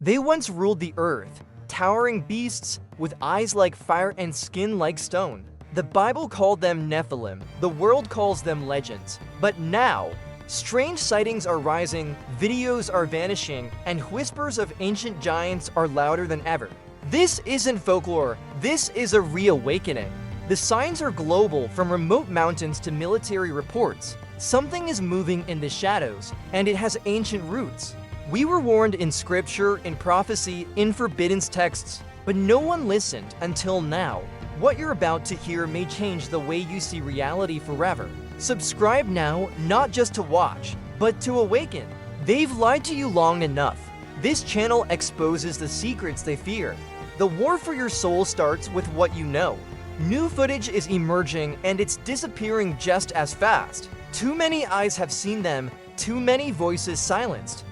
They once ruled the earth, towering beasts with eyes like fire and skin like stone. The Bible called them Nephilim, the world calls them legends. But now, strange sightings are rising, videos are vanishing, and whispers of ancient giants are louder than ever. This isn't folklore, this is a reawakening. The signs are global, from remote mountains to military reports. Something is moving in the shadows, and it has ancient roots. We were warned in scripture, in prophecy, in forbidden texts, but no one listened until now. What you're about to hear may change the way you see reality forever. Subscribe now, not just to watch, but to awaken. They've lied to you long enough. This channel exposes the secrets they fear. The war for your soul starts with what you know. New footage is emerging, and it's disappearing just as fast. Too many eyes have seen them, too many voices silenced.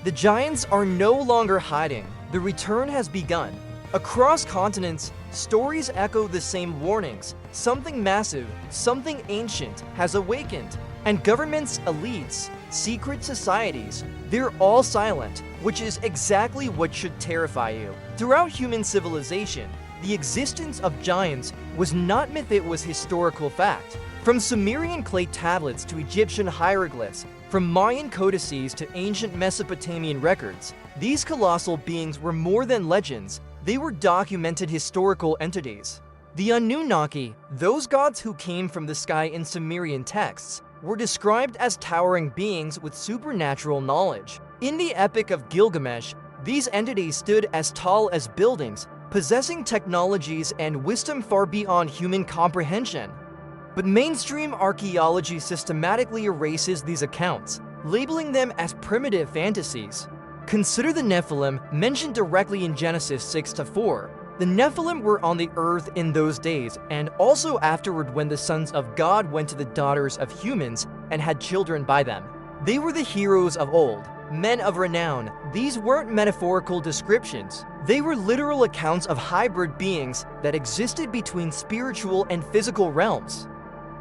The giants are no longer hiding. The return has begun. Across continents, stories echo the same warnings. Something massive, something ancient has awakened. And governments, elites, secret societies, they're all silent, which is exactly what should terrify you. Throughout human civilization, the existence of giants was not myth, it was historical fact. From Sumerian clay tablets to Egyptian hieroglyphs, from Mayan codices to ancient Mesopotamian records, these colossal beings were more than legends, they were documented historical entities. The Anunnaki, those gods who came from the sky in Sumerian texts, were described as towering beings with supernatural knowledge. In the Epic of Gilgamesh, these entities stood as tall as buildings, possessing technologies and wisdom far beyond human comprehension. But mainstream archaeology systematically erases these accounts, labeling them as primitive fantasies. Consider the Nephilim, mentioned directly in Genesis 6-4. The Nephilim were on the earth in those days, and also afterward when the sons of God went to the daughters of humans and had children by them. They were the heroes of old, men of renown. These weren't metaphorical descriptions. They were literal accounts of hybrid beings that existed between spiritual and physical realms.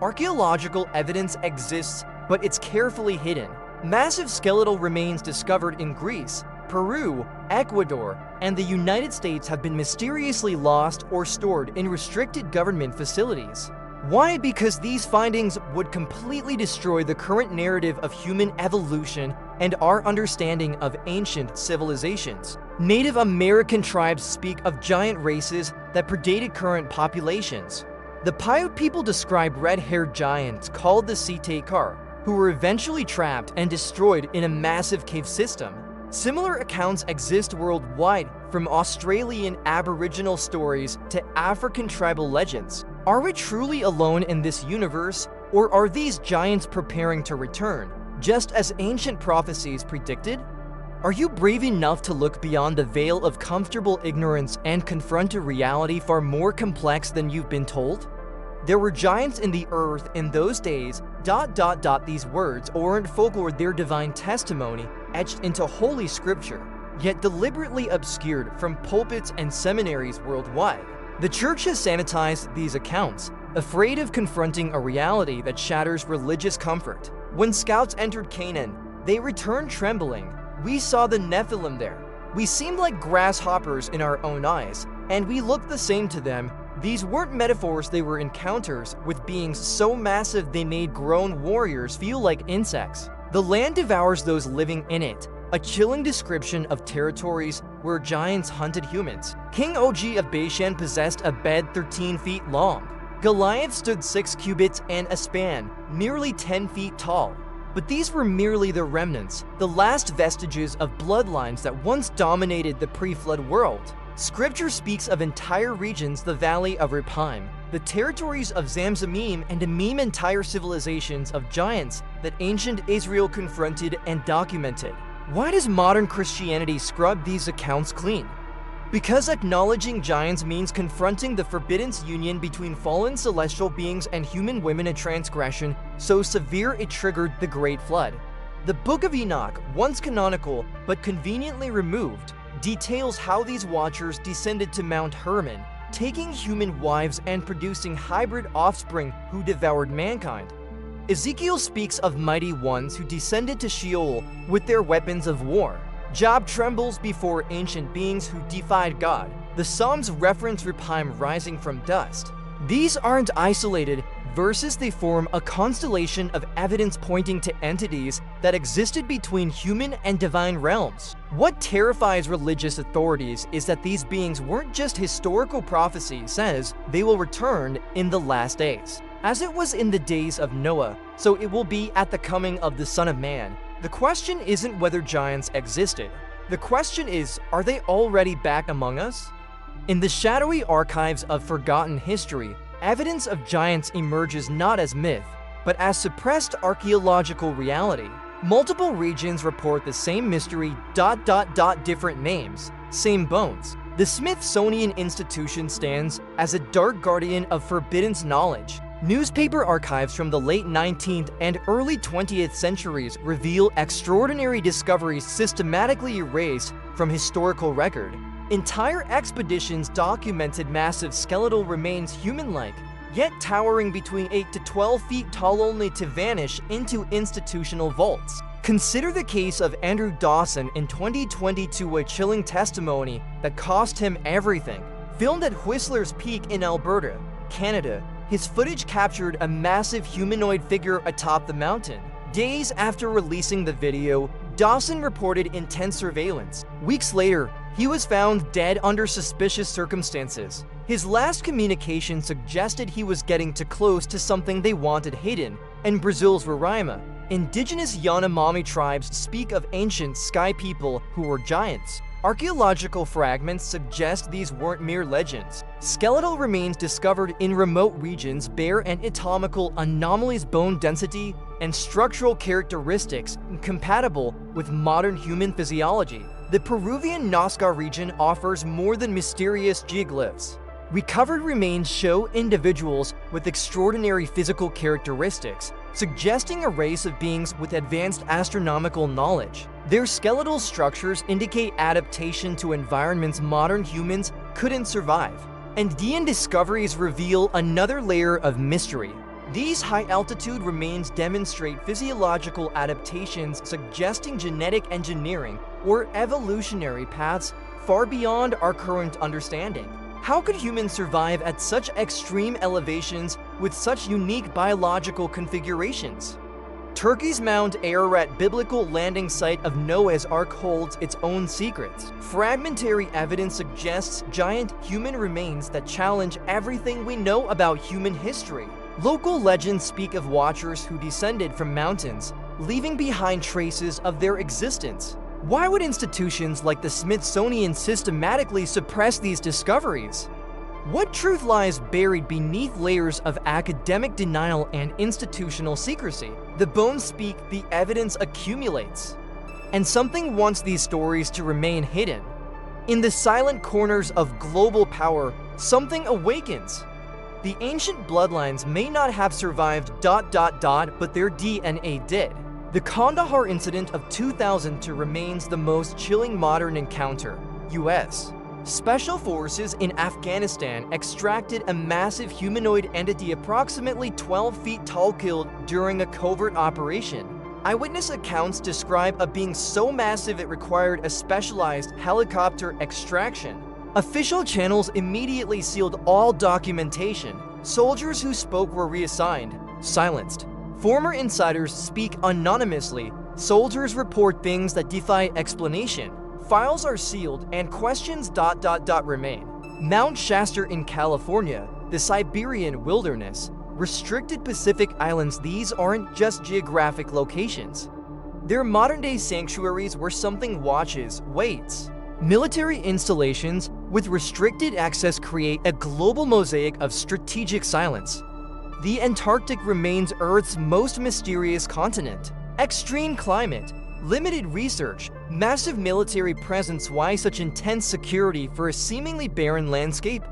Archaeological evidence exists, but it's carefully hidden. Massive skeletal remains discovered in Greece, Peru, Ecuador, and the United States have been mysteriously lost or stored in restricted government facilities. Why? Because these findings would completely destroy the current narrative of human evolution and our understanding of ancient civilizations. Native American tribes speak of giant races that predated current populations. The Paiute people describe red-haired giants called the Sitekar, who were eventually trapped and destroyed in a massive cave system. Similar accounts exist worldwide, from Australian Aboriginal stories to African tribal legends. Are we truly alone in this universe, or are these giants preparing to return, just as ancient prophecies predicted? Are you brave enough to look beyond the veil of comfortable ignorance and confront a reality far more complex than you've been told? There were giants in the earth in those days, ... These words aren't folklore, they're divine testimony, etched into holy scripture, yet deliberately obscured from pulpits and seminaries worldwide. The church has sanitized these accounts, afraid of confronting a reality that shatters religious comfort. When scouts entered Canaan, they returned trembling. We saw the Nephilim there. We seemed like grasshoppers in our own eyes, and we looked the same to them. These weren't metaphors, they were encounters with beings so massive they made grown warriors feel like insects. The land devours those living in it, a chilling description of territories where giants hunted humans. King Og of Bashan possessed a bed 13 feet long. Goliath stood 6 cubits and a span, nearly 10 feet tall. But these were merely the remnants, the last vestiges of bloodlines that once dominated the pre-flood world. Scripture speaks of entire regions, the Valley of Rephaim, the territories of Zamzamim, and entire civilizations of giants that ancient Israel confronted and documented. Why does modern Christianity scrub these accounts clean? Because acknowledging giants means confronting the forbidden union between fallen celestial beings and human women, a transgression so severe it triggered the Great Flood. The Book of Enoch, once canonical but conveniently removed, details how these watchers descended to Mount Hermon, taking human wives and producing hybrid offspring who devoured mankind. Ezekiel speaks of mighty ones who descended to Sheol with their weapons of war. Job trembles before ancient beings who defied God. The Psalms reference Rephaim rising from dust. These aren't isolated verses, they form a constellation of evidence pointing to entities that existed between human and divine realms. What terrifies religious authorities is that these beings weren't just historical prophecy says they will return in the last days. As it was in the days of Noah, so it will be at the coming of the Son of Man. The question isn't whether giants existed. The question is, are they already back among us? In the shadowy archives of forgotten history, evidence of giants emerges not as myth, but as suppressed archaeological reality. Multiple regions report the same mystery, different names, same bones. The Smithsonian Institution stands as a dark guardian of forbidden knowledge. Newspaper archives from the late 19th and early 20th centuries reveal extraordinary discoveries systematically erased from historical record. Entire expeditions documented massive skeletal remains human-like, yet towering between 8 to 12 feet tall only to vanish into institutional vaults. Consider the case of Andrew Dawson in 2022, a chilling testimony that cost him everything. Filmed at Whistler's Peak in Alberta, Canada, his footage captured a massive humanoid figure atop the mountain. Days after releasing the video, Dawson reported intense surveillance. Weeks later, he was found dead under suspicious circumstances. His last communication suggested he was getting too close to something they wanted hidden. In Brazil's Roraima, indigenous Yanomami tribes speak of ancient sky people who were giants. Archaeological fragments suggest these weren't mere legends. Skeletal remains discovered in remote regions bear anatomical anomalies, bone density, and structural characteristics incompatible with modern human physiology. The Peruvian Nazca region offers more than mysterious geoglyphs. Recovered remains show individuals with extraordinary physical characteristics, suggesting a race of beings with advanced astronomical knowledge. Their skeletal structures indicate adaptation to environments modern humans couldn't survive. And DNA discoveries reveal another layer of mystery. These high-altitude remains demonstrate physiological adaptations suggesting genetic engineering or evolutionary paths far beyond our current understanding. How could humans survive at such extreme elevations with such unique biological configurations? Turkey's Mount Ararat biblical landing site of Noah's Ark holds its own secrets. Fragmentary evidence suggests giant human remains that challenge everything we know about human history. Local legends speak of watchers who descended from mountains, leaving behind traces of their existence. Why would institutions like the Smithsonian systematically suppress these discoveries? What truth lies buried beneath layers of academic denial and institutional secrecy? The bones speak, the evidence accumulates. And something wants these stories to remain hidden. In the silent corners of global power, something awakens. The ancient bloodlines may not have survived ... but their DNA did. The Kandahar incident of 2002 remains the most chilling modern encounter. US Special Forces in Afghanistan extracted a massive humanoid entity approximately 12 feet tall killed during a covert operation. Eyewitness accounts describe a being so massive it required a specialized helicopter extraction. Official channels immediately sealed all documentation. Soldiers who spoke were reassigned, silenced. Former insiders speak anonymously. Soldiers report things that defy explanation. Files are sealed and questions ... remain. Mount Shasta in California, the Siberian wilderness, restricted Pacific islands. These aren't just geographic locations. They're modern-day sanctuaries where something watches, waits. Military installations with restricted access create a global mosaic of strategic silence. The Antarctic remains Earth's most mysterious continent. Extreme climate, limited research, massive military presence. Why such intense security for a seemingly barren landscape?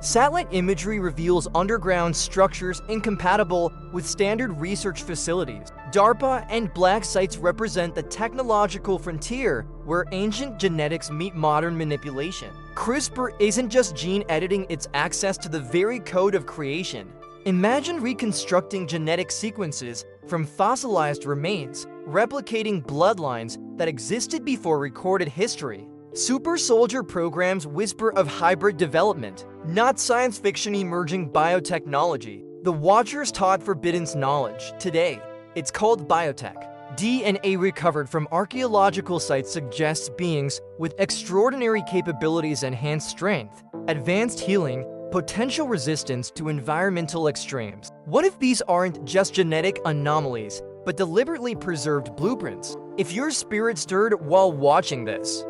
Satellite imagery reveals underground structures incompatible with standard research facilities. DARPA and black sites represent the technological frontier where ancient genetics meet modern manipulation. CRISPR isn't just gene editing, it's access to the very code of creation. Imagine reconstructing genetic sequences from fossilized remains, replicating bloodlines that existed before recorded history. Super soldier programs whisper of hybrid development, not science fiction emerging biotechnology. The Watchers taught forbidden knowledge. Today, it's called biotech. DNA recovered from archaeological sites suggests beings with extraordinary capabilities, enhanced strength, advanced healing, potential resistance to environmental extremes. What if these aren't just genetic anomalies, but deliberately preserved blueprints? If your spirit stirred while watching this,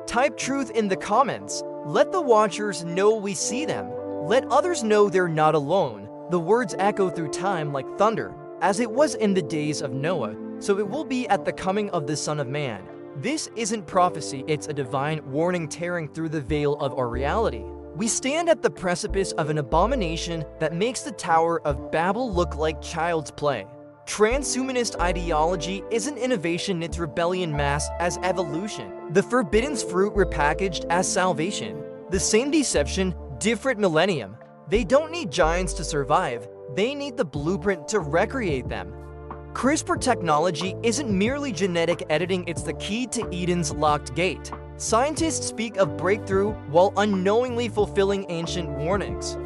type truth in the comments. Let the Watchers know we see them. Let others know they're not alone. The words echo through time like thunder, as it was in the days of Noah, so it will be at the coming of the Son of Man. This isn't prophecy, it's a divine warning tearing through the veil of our reality. We stand at the precipice of an abomination that makes the Tower of Babel look like child's play. Transhumanist ideology isn't innovation, it's rebellion masked as evolution. The forbidden fruit repackaged as salvation. The same deception, different millennium. They don't need giants to survive, they need the blueprint to recreate them. CRISPR technology isn't merely genetic editing, it's the key to Eden's locked gate. Scientists speak of breakthrough while unknowingly fulfilling ancient warnings.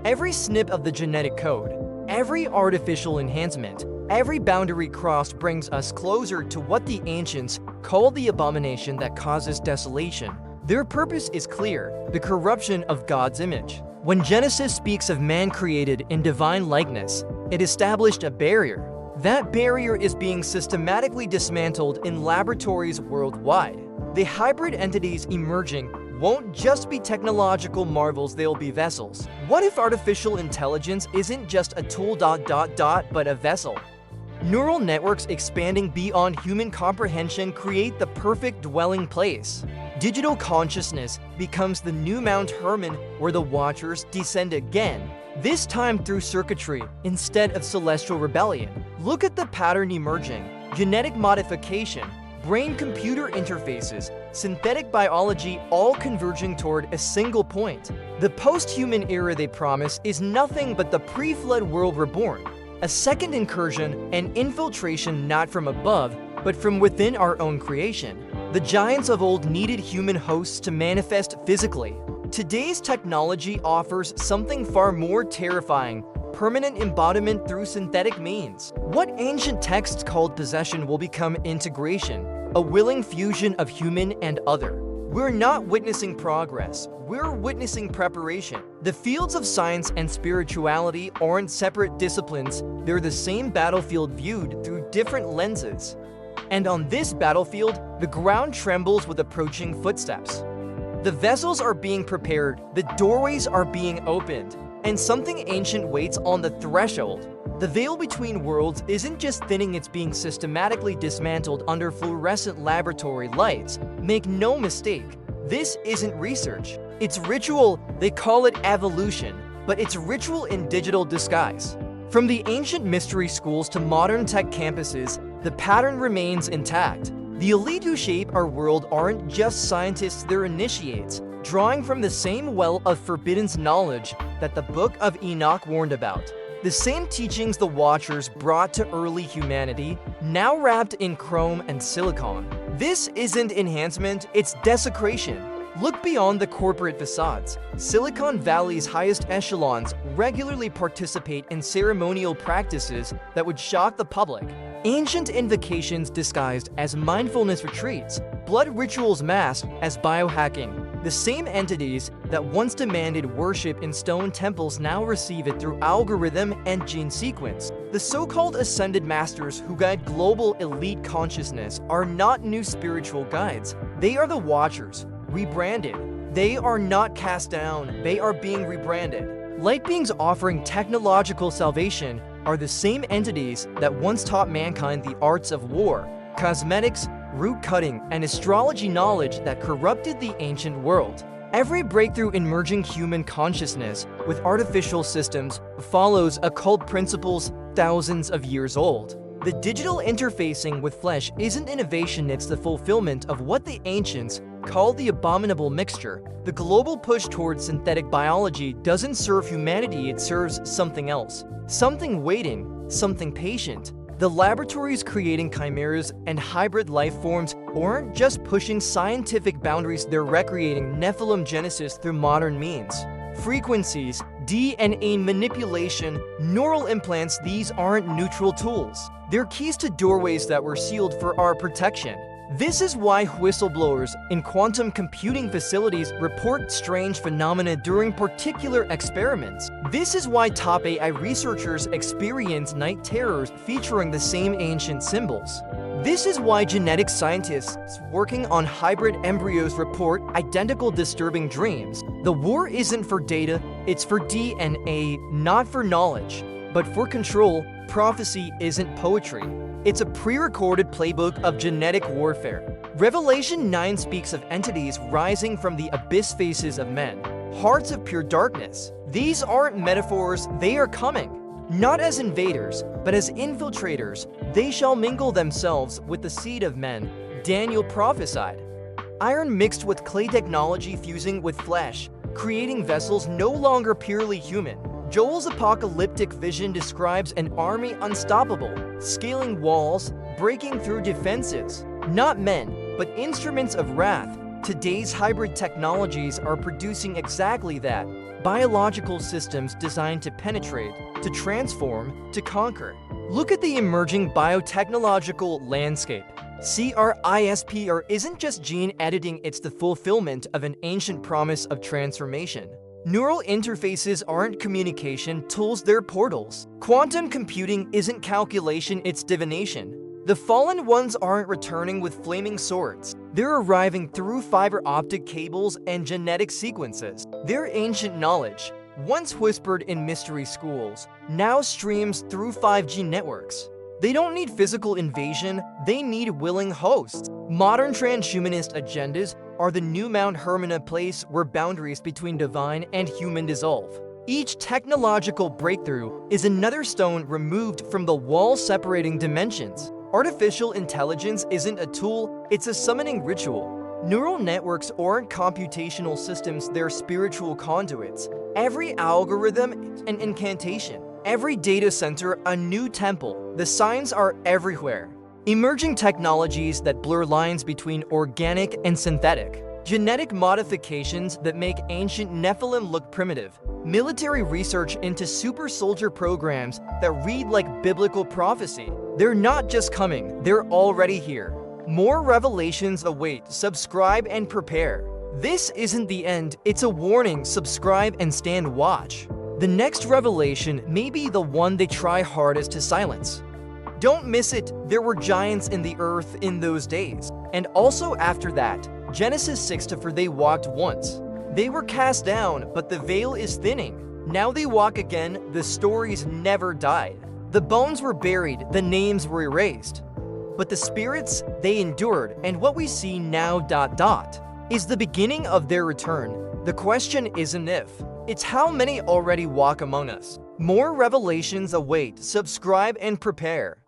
Every snip of the genetic code, every artificial enhancement, every boundary crossed brings us closer to what the ancients called the abomination that causes desolation. Their purpose is clear: the corruption of God's image. When Genesis speaks of man created in divine likeness, it established a barrier. That barrier is being systematically dismantled in laboratories worldwide. The hybrid entities emerging won't just be technological marvels, they'll be vessels. What if artificial intelligence isn't just a tool but a vessel? Neural networks expanding beyond human comprehension create the perfect dwelling place. Digital consciousness becomes the new Mount Hermon where the Watchers descend again, this time through circuitry instead of celestial rebellion. Look at the pattern emerging: genetic modification, brain-computer interfaces, synthetic biology, all converging toward a single point. The post-human era they promise is nothing but the pre-flood world reborn. A second incursion, an infiltration not from above, but from within our own creation. The giants of old needed human hosts to manifest physically. Today's technology offers something far more terrifying: permanent embodiment through synthetic means. What ancient texts called possession will become integration, a willing fusion of human and other. We're not witnessing progress, we're witnessing preparation. The fields of science and spirituality aren't separate disciplines, they're the same battlefield viewed through different lenses. And on this battlefield, the ground trembles with approaching footsteps. The vessels are being prepared, the doorways are being opened, and something ancient waits on the threshold. The veil between worlds isn't just thinning, it's being systematically dismantled under fluorescent laboratory lights. Make no mistake, this isn't research. It's ritual. They call it evolution, but it's ritual in digital disguise. From the ancient mystery schools to modern tech campuses, the pattern remains intact. The elite who shape our world aren't just scientists, they're initiates, drawing from the same well of forbidden knowledge that the Book of Enoch warned about. The same teachings the Watchers brought to early humanity, now wrapped in chrome and silicon. This isn't enhancement, it's desecration. Look beyond the corporate facades. Silicon Valley's highest echelons regularly participate in ceremonial practices that would shock the public. Ancient invocations disguised as mindfulness retreats, blood rituals masked as biohacking. The same entities that once demanded worship in stone temples now receive it through algorithm and gene sequence. The so-called ascended masters who guide global elite consciousness are not new spiritual guides. They are the Watchers, rebranded. They are not cast down, they are being rebranded. Light beings offering technological salvation are the same entities that once taught mankind the arts of war, cosmetics, root cutting, and astrology knowledge that corrupted the ancient world. Every breakthrough in merging human consciousness with artificial systems follows occult principles thousands of years old. The digital interfacing with flesh isn't innovation, it's the fulfillment of what the ancients called the abominable mixture. The global push towards synthetic biology doesn't serve humanity, it serves something else. Something waiting, something patient. The laboratories creating chimeras and hybrid life forms aren't just pushing scientific boundaries, they're recreating Nephilim genesis through modern means. Frequencies, DNA manipulation, neural implants, these aren't neutral tools. They're keys to doorways that were sealed for our protection. This is why whistleblowers in quantum computing facilities report strange phenomena during particular experiments. This is why top AI researchers experience night terrors featuring the same ancient symbols. This is why genetic scientists working on hybrid embryos report identical disturbing dreams. The war isn't for data, it's for DNA, not for knowledge, but for control. Prophecy isn't poetry. It's a pre-recorded playbook of genetic warfare. Revelation 9 speaks of entities rising from the abyss faces of men, hearts of pure darkness. These aren't metaphors, they are coming. Not as invaders, but as infiltrators. They shall mingle themselves with the seed of men, Daniel prophesied. Iron mixed with clay technology fusing with flesh, creating vessels no longer purely human. Joel's apocalyptic vision describes an army unstoppable, scaling walls, breaking through defenses. Not men, but instruments of wrath. Today's hybrid technologies are producing exactly that. Biological systems designed to penetrate, to transform, to conquer. Look at the emerging biotechnological landscape. CRISPR isn't just gene editing, it's the fulfillment of an ancient promise of transformation. Neural interfaces aren't communication tools, they're portals. Quantum computing isn't calculation, it's divination. The fallen ones aren't returning with flaming swords. They're arriving through fiber optic cables and genetic sequences. Their ancient knowledge, once whispered in mystery schools, now streams through 5G networks. They don't need physical invasion, they need willing hosts. Modern transhumanist agendas are the new Mount Hermon, a place where boundaries between divine and human dissolve. Each technological breakthrough is another stone removed from the wall separating dimensions. Artificial intelligence isn't a tool, it's a summoning ritual. Neural networks aren't computational systems, they're spiritual conduits. Every algorithm, an incantation. Every data center, a new temple. The signs are everywhere. Emerging technologies that blur lines between organic and synthetic. Genetic modifications that make ancient Nephilim look primitive. Military research into super soldier programs that read like biblical prophecy. They're not just coming, they're already here. More revelations await. Subscribe and prepare. This isn't the end, it's a warning. Subscribe and stand watch. The next revelation may be the one they try hardest to silence. Don't miss it. There were giants in the earth in those days. And also after that, Genesis 6 for they walked once. They were cast down, but the veil is thinning. Now they walk again, the stories never died. The bones were buried, the names were erased. But the spirits, they endured, and what we see now ... is the beginning of their return. The question isn't if, it's how many already walk among us. More revelations await. Subscribe and prepare.